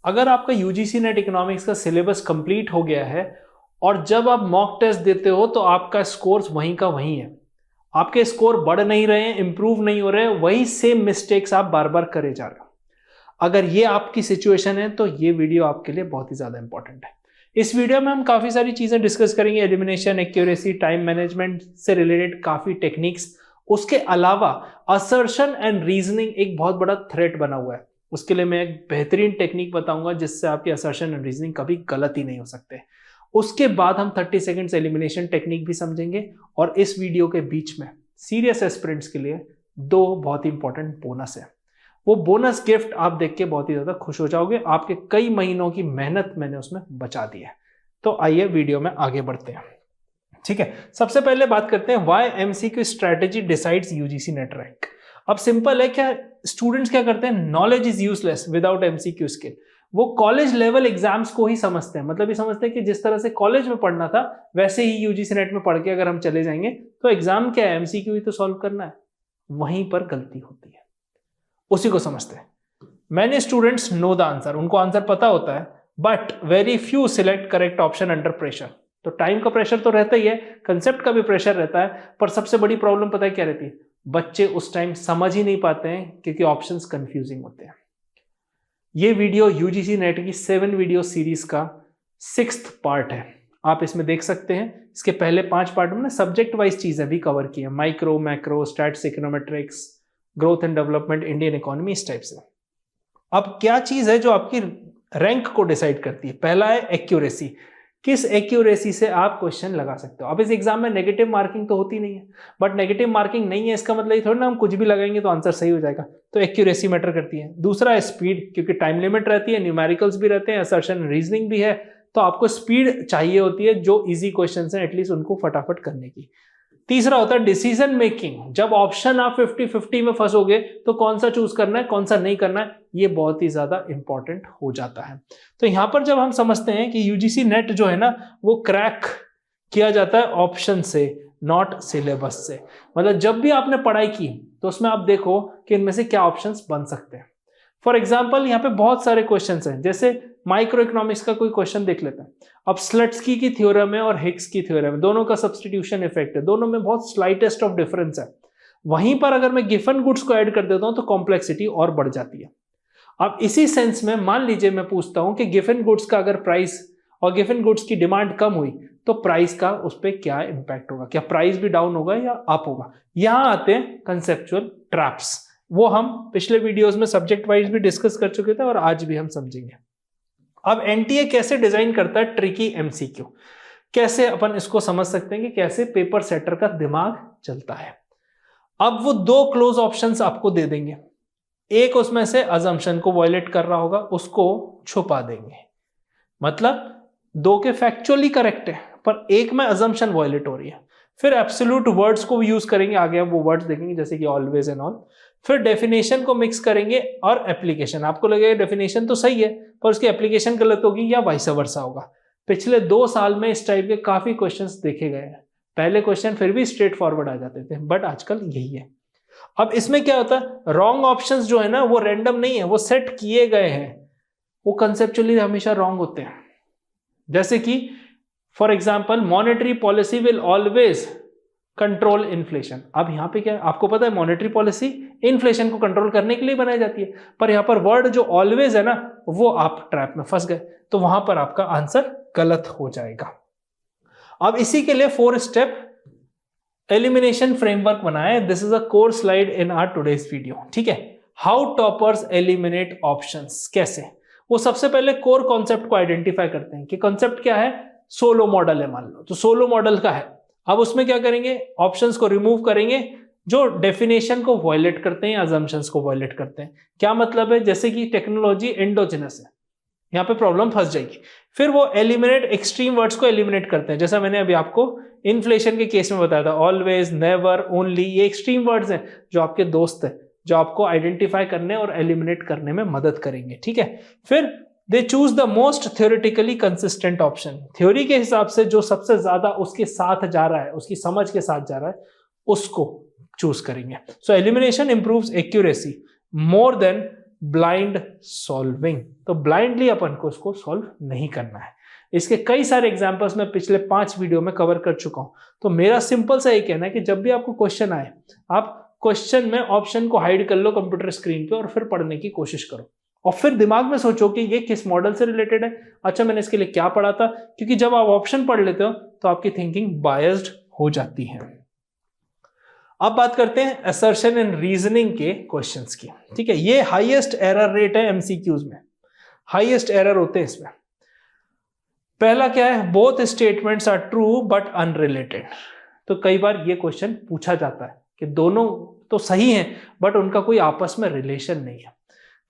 अगर आपका UGC net economics का सिलेबस कंप्लीट हो गया है और जब आप मॉक टेस्ट देते हो तो आपका स्कोर वहीं का वहीं है, आपके स्कोर बढ़ नहीं रहे हैं, इंप्रूव नहीं हो रहे हैं, वही सेम मिस्टेक्स आप बार बार करे जा रहे हो। अगर ये आपकी सिचुएशन है तो ये वीडियो आपके लिए बहुत ही ज्यादा इंपॉर्टेंट है। इस वीडियो में हम काफी सारी चीजें डिस्कस करेंगे, एलिमिनेशन, एक्यूरेसी, टाइम मैनेजमेंट से रिलेटेड काफी टेक्निक्स। उसके अलावा असर्शन एंड रीजनिंग एक बहुत बड़ा थ्रेट बना हुआ है, उसके लिए मैं एक बेहतरीन टेक्निक बताऊंगा जिससे आपकी असर्शन एंड रीजनिंग कभी गलत ही नहीं हो सकते। उसके बाद हम 30 सेकेंड्स एलिमिनेशन टेक्निक भी समझेंगे और इस वीडियो के बीच में सीरियस एस्पिरेंट्स के लिए 2 बहुत ही इंपॉर्टेंट बोनस है। वो बोनस गिफ्ट आप देख के बहुत ही ज्यादा खुश हो जाओगे, आपके कई महीनों की मेहनत मैंने उसमें बचा दी है। तो आइए वीडियो में आगे बढ़ते हैं। ठीक है, सबसे पहले बात करते हैं why MCQ strategy decides UGC net rank. अब सिंपल है, क्या स्टूडेंट्स क्या करते हैं, knowledge is useless without MCQ skill. वो कॉलेज लेवल एग्जाम्स को ही समझते हैं, मतलब ये समझते हैं कि जिस तरह से कॉलेज में पढ़ना था वैसे ही यूजीसी नेट में पढ़ के अगर हम चले जाएंगे तो एग्जाम क्या है, एमसीक्यू ही तो सॉल्व करना है। वहीं पर गलती होती है, उसी को समझते हैं। Many students know the answer, उनको आंसर पता होता है, but very few select correct option under pressure. तो टाइम का प्रेशर तो रहता ही है, कंसेप्ट का भी प्रेशर रहता है, पर सबसे बड़ी प्रॉब्लम पता है क्या रहती है, बच्चे उस टाइम समझ ही नहीं पाते हैं क्योंकि ऑप्शंस कंफ्यूजिंग होते हैं। ये वीडियो यूजीसी नेट की 7 वीडियो सीरीज का 6th पार्ट है, आप इसमें देख सकते हैं। इसके पहले 5 पार्ट में सब्जेक्ट वाइज चीजें भी कवर की है, micro, macro, stats, econometrics, growth and development, Indian economy, इस टाइप से। अब क्या चीज है जो आपकी रैंक को डिसाइड करती है? पहला है एक्यूरेसी, किस एक्यूरेसी से आप क्वेश्चन लगा सकते हो। अब इस एग्जाम में नेगेटिव मार्किंग तो होती नहीं है, बट नेगेटिव मार्किंग नहीं है इसका मतलब ये थोड़ी ना हम कुछ भी लगाएंगे तो आंसर सही हो जाएगा, तो एक्यूरेसी मैटर करती है। दूसरा है स्पीड, क्योंकि टाइम लिमिट रहती है, न्यूमेरिकल्स भी रहते हैं, असर्शन रीजनिंग भी है, तो आपको स्पीड चाहिए होती है जो इजी क्वेश्चन है एटलीस्ट उनको फटाफट करने की। तीसरा होता है डिसीजन मेकिंग, जब ऑप्शन आप 50-50 में फंसोगे तो कौन सा चूज करना है कौन सा नहीं करना है, ये बहुत ही ज्यादा इंपॉर्टेंट हो जाता है। तो यहां पर जब हम समझते हैं कि यूजीसी नेट जो है ना वो क्रैक किया जाता है ऑप्शन से, नॉट सिलेबस से। मतलब जब भी आपने पढ़ाई की तो उसमें आप देखो कि इनमें से क्या ऑप्शंस बन सकते हैं। फॉर एग्जाम्पल यहाँ पे बहुत सारे क्वेश्चंस हैं, जैसे माइक्रो इकोनॉमिक्स का कोई क्वेश्चन देख लेते हैं। अब स्लट्सकी की थ्योरम है और हिग्स की थ्योरम है, दोनों का सब्स्टिट्यूशन इफेक्ट है, दोनों में बहुत स्लाइटेस्ट ऑफ डिफरेंस है। वहीं पर अगर मैं गिफन गुड्स को ऐड कर देता हूं तो कॉम्प्लेक्सिटी और बढ़ जाती है। अब इसी सेंस में मान लीजिए मैं पूछता हूं कि गिफन गुड्स का अगर प्राइस और गिफन गुड्स की डिमांड कम हुई तो प्राइस का उस पर क्या इंपैक्ट होगा, क्या प्राइस भी डाउन होगा या अप होगा। यहां आते हैं कंसेप्चुअल ट्रैप्स, वो हम पिछले वीडियोस में सब्जेक्ट वाइज भी डिस्कस कर चुके थे और आज भी हम समझेंगे। अब एनटीए कैसे डिजाइन करता है ट्रिकी एमसीक्यू, कैसे अपन इसको समझ सकते हैं कि कैसे पेपर सेटर का दिमाग चलता है। अब वो 2 क्लोज ऑप्शंस आपको दे देंगे, एक उसमें से अजम्पशन को वायलेट कर रहा होगा उसको छुपा देंगे, मतलब 2 के फैक्चुअली करेक्ट है पर एक में अजम्पशन वायलेट हो रही है। फिर एब्सोल्यूट वर्ड्स को यूज करेंगे, आगे हम वो वर्ड्स देखेंगे जैसे कि ऑलवेज एंड ऑल। फिर डेफिनेशन को मिक्स करेंगे और एप्लीकेशन, आपको लगेगा डेफिनेशन तो सही है पर उसकी एप्लीकेशन गलत होगी या वाइस वर्सा होगा। पिछले 2 साल में इस टाइप के काफी क्वेश्चंस देखे गए हैं। पहले क्वेश्चन फिर भी स्ट्रेट फॉरवर्ड आ जाते थे, बट आजकल यही है। अब इसमें क्या होता है, रॉन्ग ऑप्शंस जो है ना वो रैंडम नहीं है, वो सेट किए गए हैं, वो कंसेप्चुअली हमेशा रॉन्ग होते हैं। जैसे कि for example monetary policy will always control inflation. अब यहां पे क्या है, आपको पता है मॉनेटरी पॉलिसी इन्फ्लेशन को कंट्रोल करने के लिए बनाई जाती है, पर यहां पर वर्ड जो ऑलवेज है ना वो आप ट्रैप में फंस गए, तो वहां पर आपका आंसर गलत हो जाएगा। अब इसी के लिए 4 स्टेप एलिमिनेशन फ्रेमवर्क बनाया है, this is a core slide in our today's video. ठीक है, हाउ टॉपर्स एलिमिनेट ऑप्शंस, कैसे। वो सबसे पहले कोर कॉन्सेप्ट को आइडेंटिफाई करते हैं कि कॉन्सेप्ट क्या है, सोलो मॉडल है मान लो, तो सोलो मॉडल का है। अब उसमें क्या करेंगे, ऑप्शंस को रिमूव करेंगे जो डेफिनेशन को वायलेट करते हैं या अजम्पशंस को वायलेट करते हैं। क्या मतलब है, जैसे कि टेक्नोलॉजी एंडोजेनस है, यहां पे प्रॉब्लम फंस जाएगी। फिर वो एलिमिनेट एक्सट्रीम वर्ड्स को एलिमिनेट करते हैं, जैसा मैंने अभी आपको इन्फ्लेशन के केस में बताया था, ऑलवेज, नेवर, ओनली, ये एक्सट्रीम वर्ड्स हैं जो आपके दोस्त हैं, जो आपको आइडेंटिफाई करने और एलिमिनेट करने में मदद करेंगे। ठीक है, फिर they choose the most theoretically consistent option, theory के हिसाब से जो सबसे ज्यादा उसके साथ जा रहा है, उसकी समझ के साथ जा रहा है, उसको चूज करेंगे। So elimination improves accuracy more than blind solving. तो ब्लाइंडली अपन को उसको सॉल्व नहीं करना है। इसके कई सारे एग्जांपल्स मैं पिछले 5 वीडियो में कवर कर चुका हूं। तो मेरा सिंपल सा ये कहना है कि जब भी आपको क्वेश्चन आए, आप क्वेश्चन में ऑप्शन को हाइड कर लो कंप्यूटर स्क्रीन पे और फिर पढ़ने की कोशिश करो और फिर दिमाग में सोचो कि ये किस मॉडल से रिलेटेड है, अच्छा मैंने इसके लिए क्या पढ़ा था। क्योंकि जब आप ऑप्शन पढ़ लेते हो तो आपकी थिंकिंग बायस्ड हो जाती है। अब बात करते हैं असर्शन एंड रीजनिंग के क्वेश्चंस की। ठीक है, ये हाईएस्ट एरर रेट है एमसीक्यूज में, हाईएस्ट एरर होते हैं इसमें। पहला क्या है, both statements are true but unrelated. तो कई बार ये क्वेश्चन पूछा जाता है कि दोनों तो सही हैं बट उनका कोई आपस में रिलेशन नहीं है।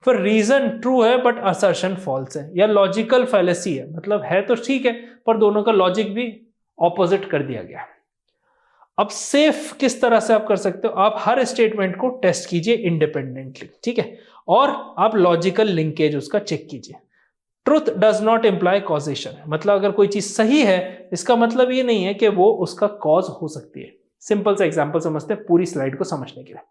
फिर रीजन ट्रू है बट असर्शन फॉल्स है, या लॉजिकल फैलेसी है, मतलब है तो ठीक है पर दोनों का लॉजिक भी ऑपोजिट कर दिया गया। अब सेफ किस तरह से आप कर सकते हो, आप हर स्टेटमेंट को टेस्ट कीजिए इंडिपेंडेंटली, ठीक है, और आप लॉजिकल लिंकेज उसका चेक कीजिए। Truth does not imply causation, मतलब अगर कोई चीज सही है इसका मतलब ये नहीं है कि वो उसका कॉज हो सकती है। सिंपल सा एग्जांपल समझते हैं पूरी स्लाइड को समझने के लिए।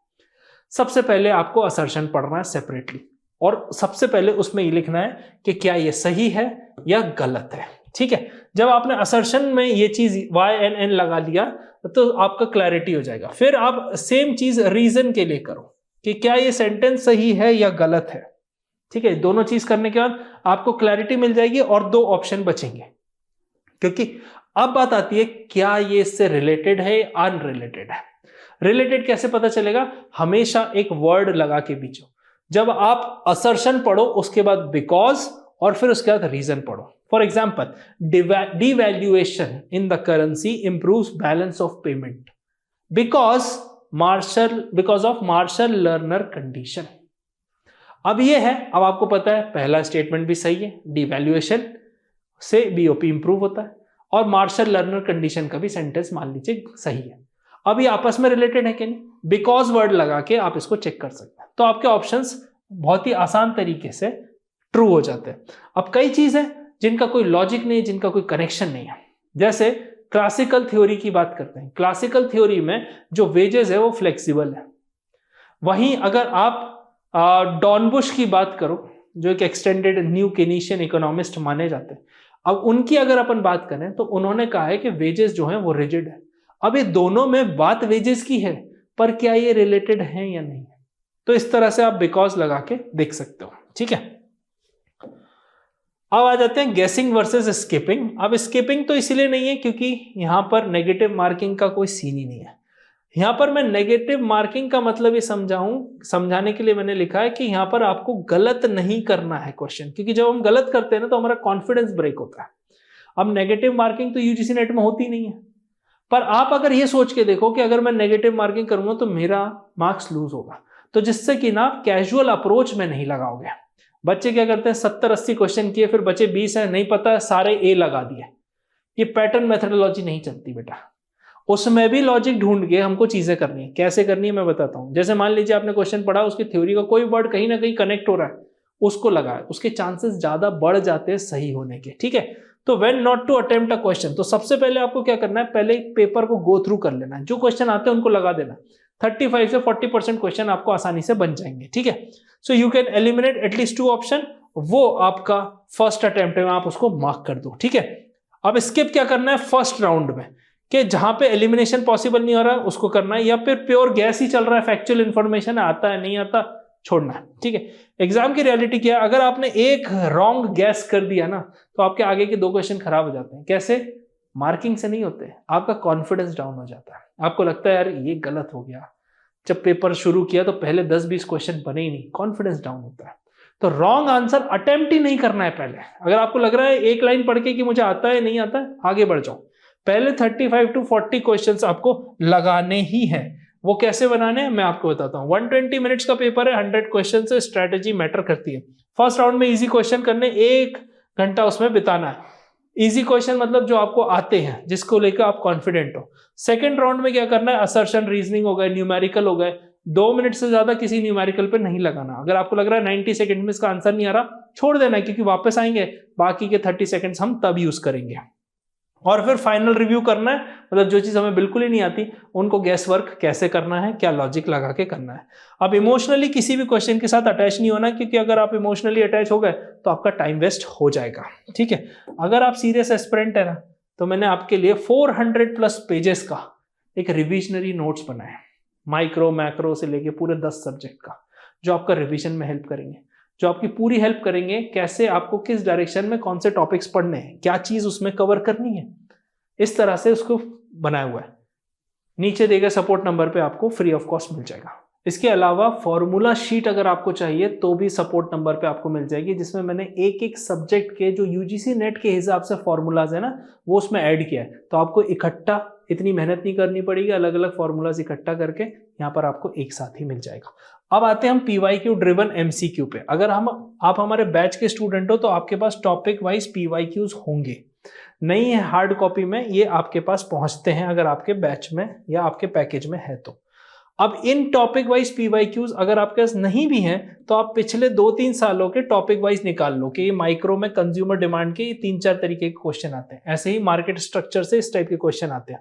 सबसे पहले आपको असर्शन पढ़ना है सेपरेटली, और सबसे पहले उसमें ये लिखना है कि क्या ये सही है या गलत है। ठीक है, जब आपने असर्शन में ये चीज YNN लगा लिया तो आपका क्लैरिटी हो जाएगा। फिर आप सेम चीज रीजन के लिए करो कि क्या ये सेंटेंस सही है या गलत है। ठीक है, दोनों चीज करने के बाद आपको क्लैरिटी मिल जाएगी और 2 ऑप्शन बचेंगे। क्योंकि अब बात आती है क्या ये इससे रिलेटेड है या अनरिलेटेड है। रिलेटेड कैसे पता चलेगा, हमेशा एक वर्ड लगा के बीच। जब आप असर्शन पढ़ो उसके बाद बिकॉज और फिर उसके बाद रीजन पढ़ो। For example, devaluation in the currency improves balance of payment because of Marshall Lerner condition. अब ये है, अब आपको पता है पहला स्टेटमेंट भी सही है, डिवैल्यूएशन से बीओपी इंप्रूव होता है, और मार्शल लर्नर कंडीशन का भी सेंटेंस मान लीजिए सही है। अब ये आपस में रिलेटेड है कि नहीं, बिकॉज वर्ड लगा के आप इसको चेक कर सकते हैं। तो आपके ऑप्शंस बहुत ही आसान तरीके से ट्रू हो जाते हैं। अब कई चीजें जिनका कोई लॉजिक नहीं, जिनका कोई कनेक्शन नहीं है, जैसे क्लासिकल थ्योरी की बात करते हैं। क्लासिकल थ्योरी में जो वेजेस है वो फ्लेक्सिबल है। वहीं अगर आप डॉनबुश की बात करो, जो एक एक्सटेंडेड न्यू केनीशियन इकोनॉमिस्ट माने जाते हैं, अब उनकी अगर अपन बात करें तो उन्होंने कहा है कि वेजेस जो हैं वो रिजिड है। अब ये दोनों में बात वेजेस की है, पर क्या ये रिलेटेड है या नहीं, तो इस तरह से आप बिकॉज लगा के देख सकते हो। ठीक है, अब आ जाते हैं गेसिंग वर्सेस स्किपिंग। अब स्किपिंग तो इसलिए नहीं है क्योंकि यहां पर नेगेटिव मार्किंग का कोई सीन ही नहीं है। यहां पर मैं नेगेटिव मार्किंग का मतलब ये समझाने के लिए मैंने लिखा है कि यहां पर आपको गलत नहीं करना है क्वेश्चन, क्योंकि जब हम गलत करते हैं ना तो हमारा कॉन्फिडेंस ब्रेक होता है। अब नेगेटिव मार्किंग तो यूजीसी नेट में होती नहीं है, पर आप अगर ये सोच के देखो कि अगर मैं नेगेटिव मार्किंग करूंगा तो मेरा मार्क्स लूज होगा, तो जिससे कि ना कैजुअल अप्रोच में नहीं लगाओगे। बच्चे क्या करते हैं, 70-80 क्वेश्चन किए, फिर बचे 20 है, नहीं पता है, सारे ए लगा दिए। ये पैटर्न मेथोडोलॉजी नहीं चलती बेटा, उसमें भी लॉजिक ढूंढ के हमको चीजें करनी है। कैसे करनी है मैं बताता हूं। जैसे मान लीजिए आपने क्वेश्चन पढ़ा, उसकी थ्योरी का कोई वर्ड कहीं ना कहीं कनेक्ट हो रहा है, उसको लगाए, उसके चांसेस ज्यादा बढ़ जाते हैं सही होने के। ठीक है, तो when not to attempt a question, तो सबसे पहले आपको क्या करना है, पहले पेपर को गो थ्रू कर लेना है, जो क्वेश्चन आते हैं उनको लगा देना। 35 से 40% क्वेश्चन आपको आसानी से बन जाएंगे। ठीक है, so you can eliminate at least 2 option, वो आपका फर्स्ट अटेम्प्ट में आप उसको मार्क कर दो। ठीक है, अब स्किप क्या करना है फर्स्ट राउंड में, कि जहां पे एलिमिनेशन पॉसिबल नहीं हो रहा है उसको करना है, या फिर प्योर गैस ही चल रहा है, फैक्चुअल इंफॉर्मेशन आता है नहीं आता छोड़ना है। ठीक है, एग्जाम की रियलिटी क्या है, अगर आपने एक रॉन्ग गैस कर दिया ना तो आपके आगे के 2 क्वेश्चन खराब हो जाते हैं। कैसे, मार्किंग से नहीं होते, आपका कॉन्फिडेंस डाउन हो जाता है, आपको लगता है यार ये गलत हो गया। जब पेपर शुरू किया तो पहले 10-20 क्वेश्चन बने ही नहीं, कॉन्फिडेंस डाउन होता है। तो रॉन्ग आंसर अटेम्प्ट ही नहीं करना है पहले। अगर आपको लग रहा है एक लाइन पढ़ के कि मुझे आता है नहीं आता है, आगे बढ़ जाओ। पहले 35 to 40 क्वेश्चंस आपको लगाने ही हैं। वो कैसे बनाने हैं मैं आपको बताता हूं। 120 मिनट्स का पेपर है, 100 क्वेश्चन से स्ट्रेटेजी मैटर करती है। फर्स्ट राउंड में इजी क्वेश्चन करने, 1 घंटा उसमें बिताना है। इजी क्वेश्चन मतलब जो आपको आते हैं, जिसको लेकर आप कॉन्फिडेंट हो। सेकंड राउंड में क्या करना है, असर्शन, रीजनिंग हो गए, न्यूमेरिकल हो गए। 2 मिनट से ज्यादा किसी न्यूमेरिकल पे नहीं लगाना। अगर आपको लग रहा है 90 सेकंड में इसका आंसर नहीं आ रहा, छोड़ देना है, क्योंकि वापस आएंगे, बाकी के 30 सेकंड्स हम तब यूज करेंगे। और फिर फाइनल रिव्यू करना है, मतलब जो चीज हमें बिल्कुल ही नहीं आती उनको गैस वर्क कैसे करना है, क्या लॉजिक लगा के करना है। अब इमोशनली किसी भी क्वेश्चन के साथ अटैच नहीं होना, क्योंकि अगर आप इमोशनली अटैच हो गए तो आपका टाइम वेस्ट हो जाएगा, ठीक है। अगर आप सीरियस एस्पिरेंट है ना, तो मैंने आपके लिए 400 प्लस पेजेस का एक रिविजनरी नोट्स बनाया, माइक्रो मैक्रो से लेके पूरे 10 सब्जेक्ट का, जो आपका रिविजन में हेल्प करेंगे, जो आपकी पूरी हेल्प करेंगे कैसे आपको किस डायरेक्शन में कौन से टॉपिक्स पढ़ने हैं, क्या चीज उसमें कवर करनी है, इस तरह से उसको बनाया हुआ है। नीचे दिए गए सपोर्ट नंबर पे आपको फ्री ऑफ कॉस्ट मिल जाएगा। इसके अलावा फॉर्मूला शीट अगर आपको चाहिए तो भी सपोर्ट नंबर पे आपको मिल जाएगी, जिसमें मैंने एक एक सब्जेक्ट के जो यूजीसी नेट के हिसाब से फॉर्मूलाज है ना, वो उसमें ऐड किया है। तो आपको इकट्ठा इतनी मेहनत नहीं करनी पड़ेगी, अलग अलग फॉर्मूलाज इकट्ठा करके यहाँ पर आपको एक साथ ही मिल जाएगा। अब आते हैं हम पीवाईक्यू ड्रिवन एमसीक्यू पे। अगर आप हमारे बैच के स्टूडेंट हो तो आपके पास टॉपिक वाइज पीवाईक्यूज होंगे, नहीं है हार्ड कॉपी में, ये आपके पास पहुंचते हैं अगर आपके बैच में या आपके पैकेज में है तो। अब इन टॉपिक वाइज पीवाईक्यूज अगर आपके पास नहीं भी हैं तो आप पिछले 2-3 सालों के टॉपिक वाइज निकाल लो कि ये माइक्रो में कंज्यूमर डिमांड के 3-4 तरीके के क्वेश्चन आते हैं, ऐसे ही मार्केट स्ट्रक्चर से इस टाइप के क्वेश्चन आते हैं,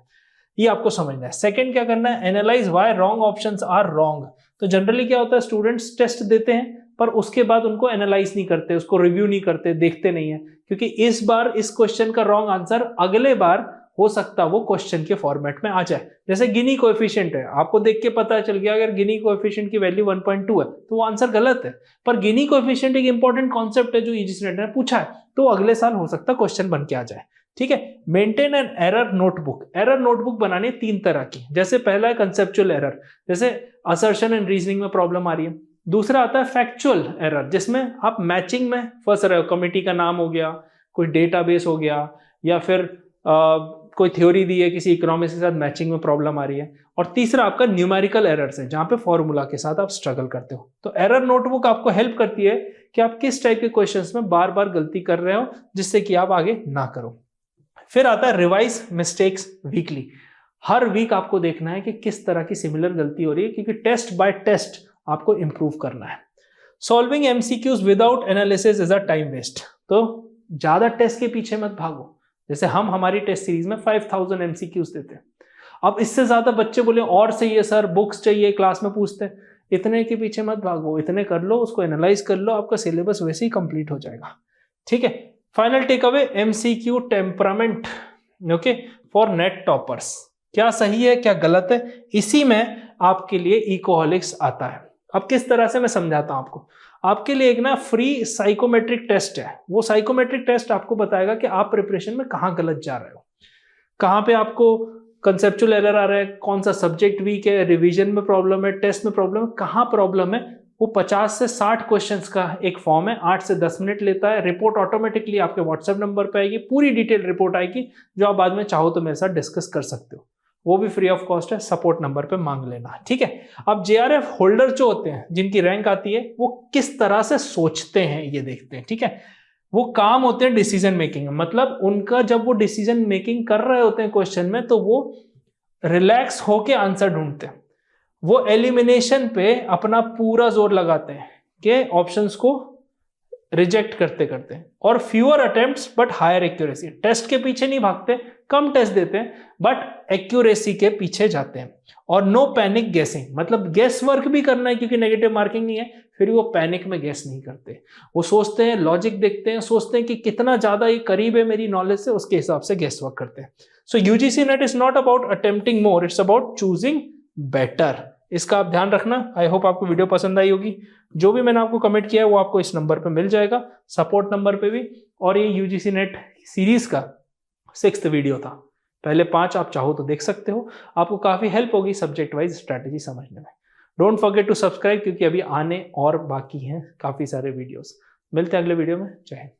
ये आपको समझना है। सेकंड क्या करना है, analyse why wrong options are wrong. तो जनरली क्या होता है, स्टूडेंट्स टेस्ट देते हैं पर उसके बाद उनको एनालाइज नहीं करते, उसको रिव्यू नहीं करते, देखते नहीं है, क्योंकि इस बार इस क्वेश्चन का रॉन्ग आंसर अगले बार हो सकता है वो क्वेश्चन के फॉर्मेट में आ जाए। जैसे गिनी कोएफिशिएंट है, आपको देख के पता चल गया अगर गिनी कोएफिशिएंट की वैल्यू 1.2 है तो वो आंसर गलत है, पर गिनी कोएफिशिएंट एक इंपॉर्टेंट कॉन्सेप्ट है जो यूजीसी नेट ने पूछा है, तो अगले साल हो सकता है क्वेश्चन बन के आ जाए, ठीक है। Maintain an error notebook. Error notebook बनानी 3 तरह की, जैसे पहला है कंसेप्चुअल एरर, जैसे असर्शन एंड रीजनिंग में प्रॉब्लम आ रही है। दूसरा आता है फैक्चुअल एरर, जिसमें आप मैचिंग में फंस रहे हो, कमिटी का नाम हो गया, कोई डेटाबेस हो गया, या फिर कोई थ्योरी दी है किसी इकोनॉमिक्स के साथ मैचिंग में प्रॉब्लम आ रही है। और तीसरा आपका न्यूमेरिकल एरर्स है, जहां पे फॉर्मूला के साथ आप स्ट्रगल करते हो। तो एरर नोटबुक आपको हेल्प करती है कि आप किस टाइप के क्वेश्चंस में बार बार गलती कर रहे हो, जिससे कि आप आगे ना करो। फिर आता है रिवाइज मिस्टेक्स वीकली। हर वीक आपको देखना है कि किस तरह की सिमिलर गलती हो रही है, क्योंकि टेस्ट बाय टेस्ट आपको इंप्रूव करना है। Solving MCQs without analysis is a time waste. तो ज्यादा टेस्ट के पीछे मत भागो, जैसे हम हमारी टेस्ट सीरीज में 5000 एमसीक्यूज देते हैं। अब इससे ज्यादा बच्चे बोले और चाहिए सर, बुक्स चाहिए, क्लास में पूछते हैं, इतने के पीछे मत भागो, इतने कर लो, उसको एनालाइज कर लो, आपका सिलेबस वैसे ही कंप्लीट हो जाएगा, ठीक है। Final takeaway, MCQ temperament, okay, for NET toppers. क्या सही है क्या गलत है, इसी में आपके लिए इकोहॉलिक्स आता है। अब किस तरह से मैं समझाता हूं आपको। आपके लिए एक ना फ्री साइकोमेट्रिक टेस्ट है, वो साइकोमेट्रिक टेस्ट आपको बताएगा कि आप प्रिपरेशन में कहां गलत जा रहे हो, कहां पे आपको कंसेप्चुअल एरर आ रहा है, कौन सा सब्जेक्ट वीक है, रिवीजन में प्रॉब्लम है, टेस्ट में प्रॉब्लम है, कहां प्रॉब्लम है। वो 50 से 60 क्वेश्चंस का एक फॉर्म है, 8 से 10 मिनट लेता है। रिपोर्ट ऑटोमेटिकली आपके व्हाट्सएप नंबर पे आएगी, पूरी डिटेल रिपोर्ट आएगी, जो आप बाद में चाहो तो मेरे साथ डिस्कस कर सकते हो, वो भी फ्री ऑफ कॉस्ट है, सपोर्ट नंबर पे मांग लेना, ठीक है। अब जेआरएफ होल्डर जो होते हैं, जिनकी रैंक आती है, वो किस तरह से सोचते हैं ये देखते हैं, ठीक है। वो काम होते हैं डिसीजन मेकिंग, मतलब उनका जब वो डिसीजन मेकिंग कर रहे होते हैं क्वेश्चन में, तो वो रिलैक्स होके आंसर ढूंढते हैं। वो एलिमिनेशन पे अपना पूरा जोर लगाते हैं कि ऑप्शंस को रिजेक्ट करते करते, और fewer attempts but higher accuracy. Test के पीछे नहीं भागते, कम टेस्ट देते हैं बट एक्यूरेसी के पीछे जाते हैं। और नो पैनिक गेसिंग, मतलब गेस वर्क भी करना है क्योंकि नेगेटिव मार्किंग नहीं है, फिर वो पैनिक में गेस नहीं करते। वो सोचते हैं, लॉजिक देखते हैं, सोचते हैं कि कितना ज्यादा ये करीब है मेरी नॉलेज से, उसके हिसाब से गेस वर्क करते हैं। So UGC NET is not about attempting more, it's about choosing better. इसका आप ध्यान रखना। आई होप आपको वीडियो पसंद आई होगी। जो भी मैंने आपको कमेंट किया है वो आपको इस नंबर पे मिल जाएगा, सपोर्ट नंबर पे भी। और ये यूजीसी नेट सीरीज का 6th वीडियो था, पहले 5 आप चाहो तो देख सकते हो, आपको काफी हेल्प होगी सब्जेक्ट वाइज स्ट्रैटेजी समझने में। डोंट फॉरगेट टू सब्सक्राइब, क्योंकि अभी आने और बाकी हैं काफी सारे वीडियोस। मिलते हैं अगले वीडियो में। जय हिंद।